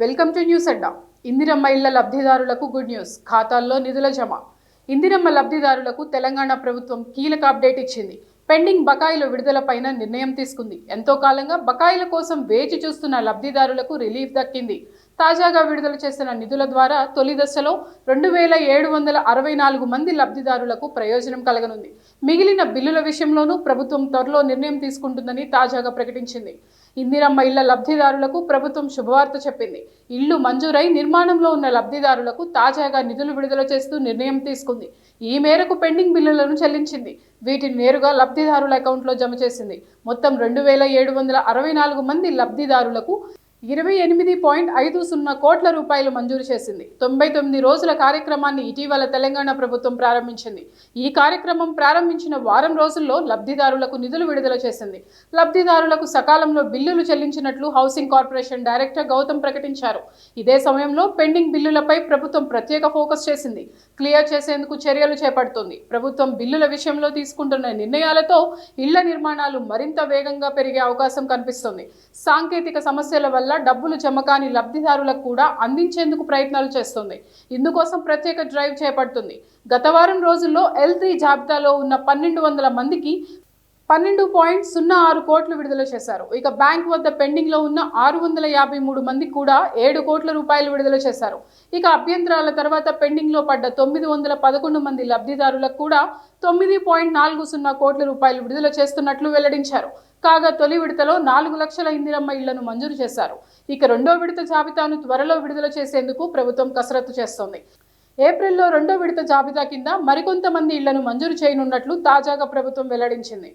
Welcome to news అడ్డా. ఇందిరమ్మ ఇళ్ల లబ్ధిదారులకు good news. ఖాతాల్లో నిధుల జమ. ఇందిరమ్మ లబ్ధిదారులకు తెలంగాణ ప్రభుత్వం కీలక అప్డేట్ ఇచ్చింది. పెండింగ్ బకాయిల విడుదలపైన నిర్ణయం తీసుకుంది. ఎంతో కాలంగా బకాయిల కోసం వేచి చూస్తున్న లబ్ధిదారులకు రిలీఫ్ దక్కింది. తాజాగా విడుదల చేసిన నిధుల ద్వారా తొలి దశలో 2764 మంది లబ్ధిదారులకు ప్రయోజనం కలగనుంది. మిగిలిన బిల్లుల విషయంలోనూ ప్రభుత్వం త్వరలో నిర్ణయం తీసుకుంటుందని తాజాగా ప్రకటించింది. ఇందిరమ్మ ఇళ్ల లబ్ధిదారులకు ప్రభుత్వం శుభవార్త చెప్పింది. ఇళ్లు మంజూరై నిర్మాణంలో ఉన్న లబ్ధిదారులకు తాజాగా నిధులు విడుదల చేస్తూ నిర్ణయం తీసుకుంది. ఈ మేరకు పెండింగ్ బిల్లులను చెల్లించింది. వీటిని నేరుగా లబ్ధిదారుల అకౌంట్లో జమ చేసింది. మొత్తం 2764 మంది లబ్ధిదారులకు 28.50 కోట్ల రూపాయలు మంజూరు చేసింది. 99 రోజుల కార్యక్రమాన్ని ఇటీవల తెలంగాణ ప్రభుత్వం ప్రారంభించింది. ఈ కార్యక్రమం ప్రారంభించిన వారం రోజుల్లో లబ్ధిదారులకు నిధులు విడుదల చేసింది. లబ్ధిదారులకు సకాలంలో బిల్లులు చెల్లించినట్లు హౌసింగ్ కార్పొరేషన్ డైరెక్టర్ గౌతమ్ ప్రకటించారు. ఇదే సమయంలో పెండింగ్ బిల్లులపై ప్రభుత్వం ప్రత్యేక ఫోకస్ చేసింది. క్లియర్ చేసేందుకు చర్యలు చేపడుతోంది. ప్రభుత్వం బిల్లుల విషయంలో తీసుకుంటున్న నిర్ణయాలతో ఇళ్ల నిర్మాణాలు మరింత వేగంగా పెరిగే అవకాశం కనిపిస్తోంది. సాంకేతిక సమస్యల వల్ల డబ్బులు జమ కాని లబ్ధిదారులకు కూడా అందించేందుకు ప్రయత్నాలు చేస్తుంది. ఇందుకోసం ప్రత్యేక డ్రైవ్ చేపడుతుంది. గత వారం రోజుల్లో L3 జాబితాలో ఉన్న 1200 మందికి 12.06 కోట్లు విడుదల చేశారు. ఇక బ్యాంక్ వద్ద పెండింగ్ లో ఉన్న 653 మందికి కూడా 7 కోట్ల రూపాయలు విడుదల చేశారు. ఇక అభ్యంతరాల తర్వాత పెండింగ్ లో పడ్డ 911 మంది లబ్ధిదారులకు కూడా 9.40 కోట్ల రూపాయలు విడుదల చేస్తున్నట్లు వెల్లడించారు. కాగా తొలి విడతలో 4 లక్షల ఇందిరమ్మ ఇళ్లను మంజూరు చేశారు. ఇక రెండో విడత జాబితాను త్వరలో విడుదల చేసేందుకు ప్రభుత్వం కసరత్తు చేస్తోంది. ఏప్రిల్లో రెండో విడత జాబితా కింద మరికొంతమంది ఇళ్లను మంజూరు చేయనున్నట్లు తాజాగా ప్రభుత్వం వెల్లడించింది.